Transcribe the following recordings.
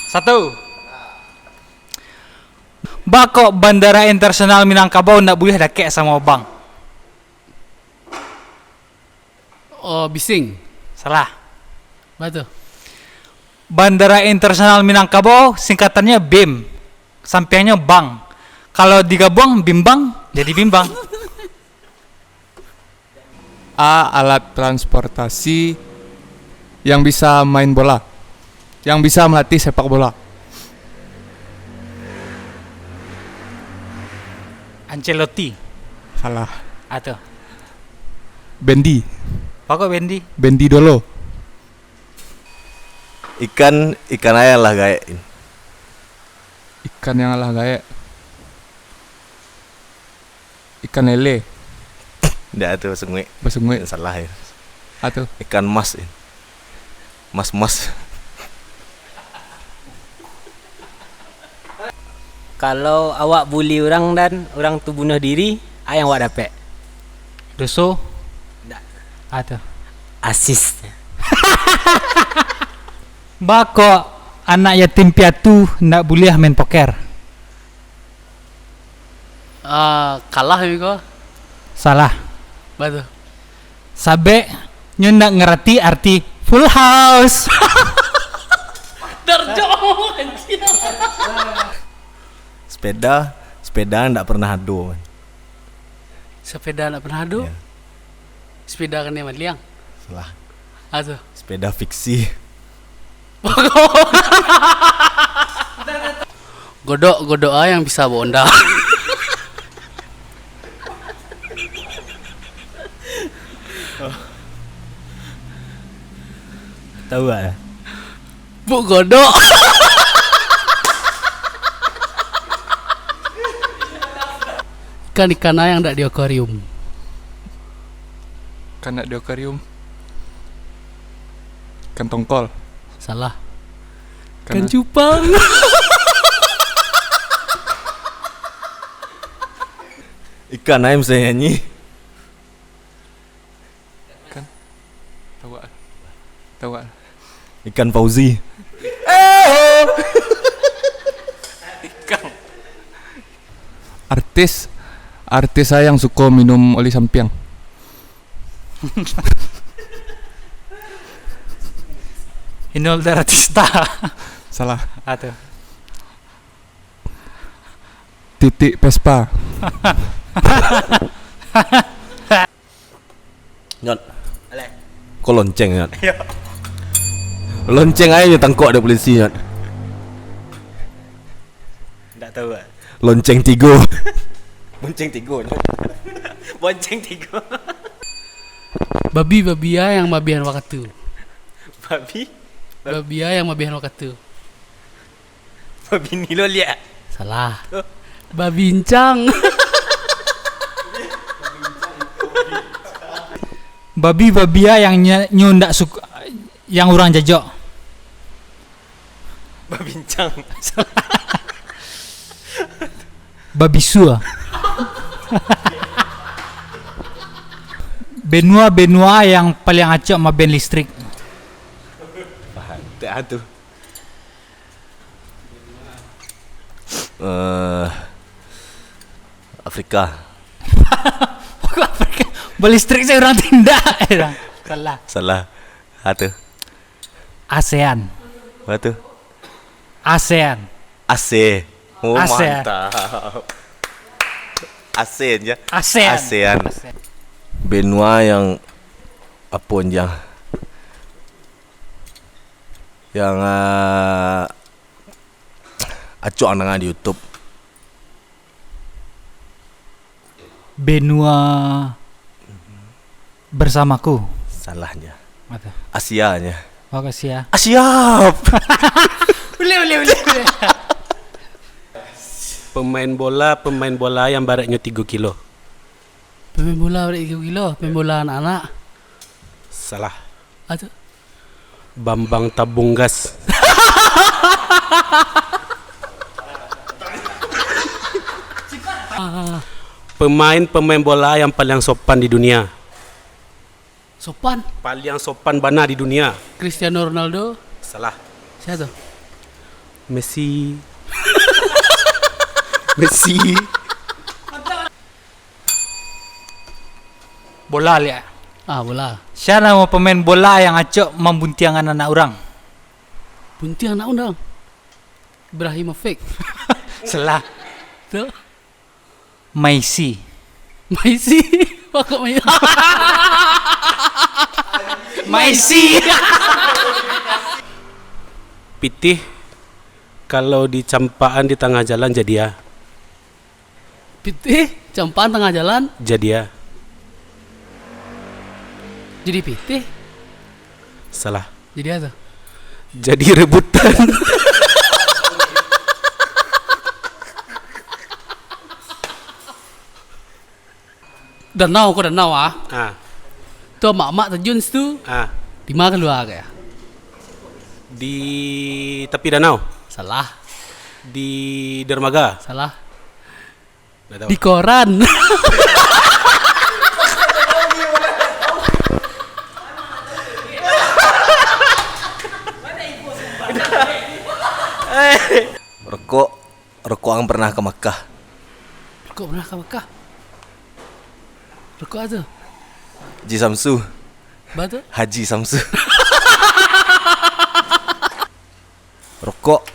Satu. Bako Bandara Internasional Minangkabau ndak boleh dakek sama bang. Oh, bising. Salah. Betul. Bandara Internasional Minangkabau singkatannya BIM. Sampingnya bang. Kalau digabung bimbang jadi bimbang. A. Alat transportasi yang bisa main bola, yang bisa melatih sepak bola. Ancelotti. Salah. Atau Bendi. Bako Bendi. Bendi dolo. Ikan air lah kayak Ikan yang alah gaya. Ikan lele. ndak tuh sungai Basungwe. salah ya. Atau Ikan mas ya. Mas. Kalau awak bully orang dan orang tu bunuh diri, yang awak dapat? Doso. Ndak. Atau Asis. Bako anak yatim piatu ndak boleh main poker. Kalah juga. Salah. Betul. Sabe nyo ndak ngerti arti full house. Terjauh anjir. Sepeda ndak pernah ado. Sepeda nak pernah adu. Ya. Sepeda kan yang liang. Salah. Atau Sepeda fiksi. godok yang bisa bonda. Tahu ya? Bu godok. Ikan yang ndak di akuarium. Kan di akuarium. Ikan tongkol. Salah. Kan Ikan cupang. Ikan air bisa nyanyi. tahu gak? Ikan Fauzi. Artis saya yang suka minum oli sampiang. Inul Daratista. Salah. Atau Titik Vespa. Nyot. Kok lonceng nyot? Lonceng aja tangkok ada polisi nyot. Ndak tahu. Lonceng tigo. Bonceng tigo nyot. Bonceng tiga. Babi-babia yang mabihan waktu. Babi Babia yang mabihan waktu. Nilo lihat. Salah. Babincang. babi-babia yang nyo ndak suka yang orang jajok. Babincang. Babisua. Benua yang paling acok sama ben listrik. Tak tu. Afrika. Balistrik saya orang tindak. Salah. Salah. Hatu. ASEAN. Hatu. ASEAN. AC. Oh ASEAN. mantap. ASEAN ya. ASEAN. ASEAN. Benua yang apa yang acok nang di YouTube. Benua bersamaku. Salahnya. Mata. Asianya. Makasih ya. Siap. Boleh. Pemain bola yang baratnya 3 kilo. Pemain bola berat 3 kilo. Pemain bola anak-anak. Salah. Atau Bambang tabung gas. Pemain bola yang paling sopan di dunia. sopan. Paling sopan bana di dunia. Cristiano Ronaldo. Salah. Siapa tuh? Messi. Messi. Bola lihat. Bola. Siapa nama pemain bola yang acok membuntiangkan anak orang? Bunti anak undang. Ibrahimovic. Salah. Tuh. Messi. Messi. Pakok main. Messi. Pitih kalau di campaan di tengah jalan jadi ya. Pitih, campaan tengah jalan Jadi ya. jadi pitih. Salah. Jadi apa? Jadi rebutan. Danau kok danau Ah, Tuh mak-mak terjun situ. ah. Di mana keluar ya? Di tepi danau, Salah. di dermaga. Salah. Nggak tahu. Di koran. Rokok yang pernah ke Makkah. Kok pernah ke Mekah? Rokok aja. Haji Samsu. Betul. Haji Samsu.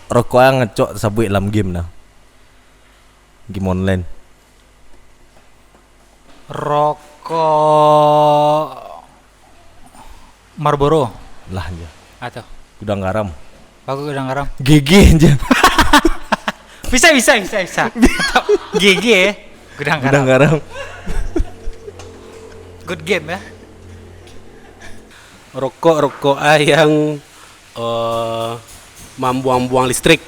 Rokok yang ngecok sabuk dalam game nah. Game online. Rokok Marlboro. Lah aja. Atau Gudang garam. aku udang garam. GG aja. Bisa. Atau GG ya. Gudang Gudang garam. garam. Good game ya. Rokok yang membuang-buang listrik.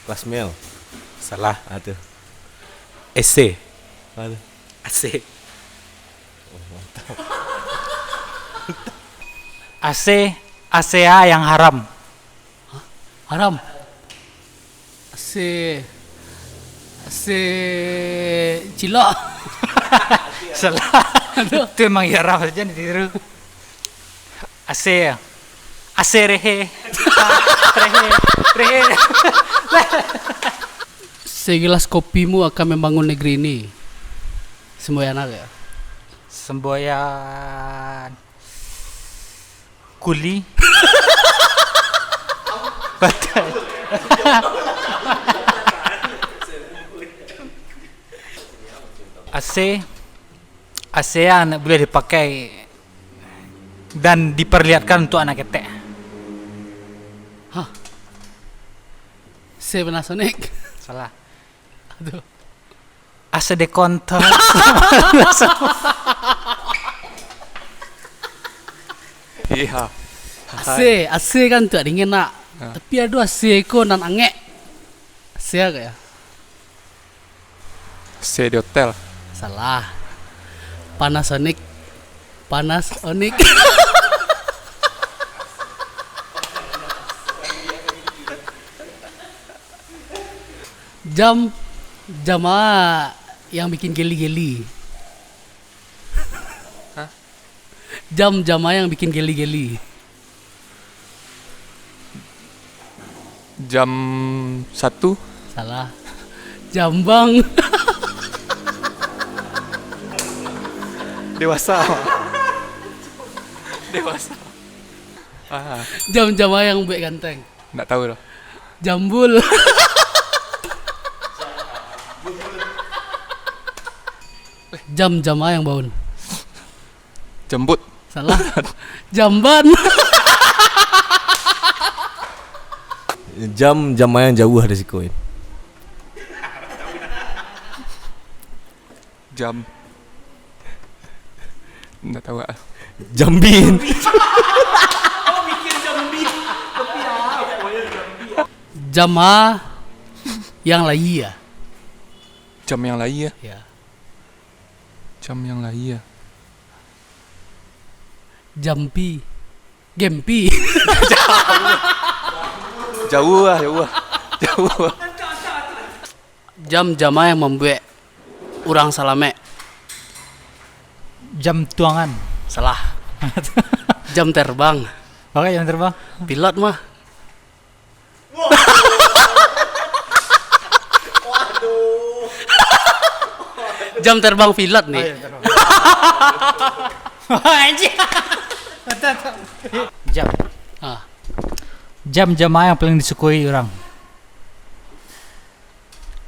Plasmel. Salah. Aduh. AC. Aduh. AC. ACA yang haram. Haram. Cilok. Salah. Itu emang ya haram saja ditiru. AC rehe. Rehe. Segelas kopimu akan membangun negeri ini. Semboyan ya. Semboyan kuli. Betul. ASEAN boleh dipakai dan diperlihatkan untuk anak ketek. Panasonic. Salah. Aduh. AC dekontor. Iya. AC kan tuh dingin nak. Tapi ada AC ko nan angek. AC agak ya? C di hotel. Salah. Panasonic. Jam yang bikin geli-geli. Jam yang bikin geli-geli. Jam 1. Salah. Jambang. Dewasa. Dewasa. Jam yang buat ganteng. Nggak tahu loh. Jambul. Jam yang baun. Jembut. Salah. Jamban. Jam yang jauh dari sikoin. Jam. Nggak tahu ah. Jambin. Jama yang lain ya. Jam yang lain ya. Ya. Jam yang lain ya. Jampi. Gempi. Jauh ah. Jauh. Jam yang membuat orang salame. Jam tuangan. Salah. Jam terbang. Oke, jam terbang. Pilot mah. Jam terbang pilot nih. Jam. Ah, Jam yang paling disukai orang.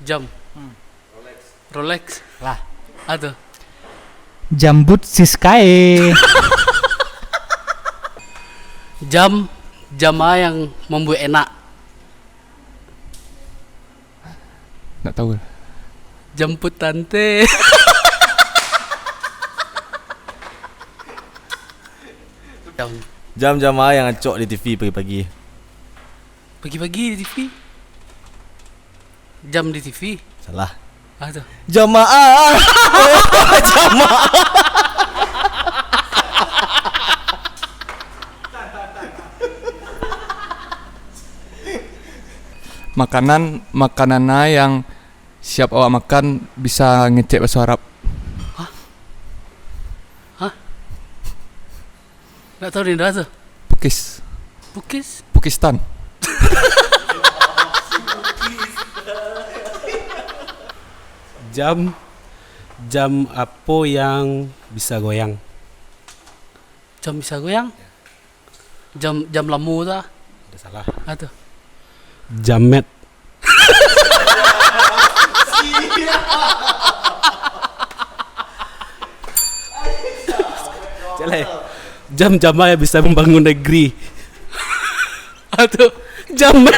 jam. Rolex. Lah. Aduh. Jambut Siskae. Jam yang membuat enak. Nggak tahu. Jemput tante. Jam Jam yang ngacok di TV pagi-pagi. pagi-pagi di TV. Jam di TV. Salah. Aduh. Jamaah. Jamaah. Makanannya yang siap awak makan bisa ngecek bahasa Arab. Nggak tahu nih tuh. Pukis. Bukis. Pukistan. Jam apa yang bisa goyang? Jam bisa goyang. Jam lemu tuh. Udah salah. Aduh. Jamet. Jam yang bisa membangun negeri. Aduh. Jamet.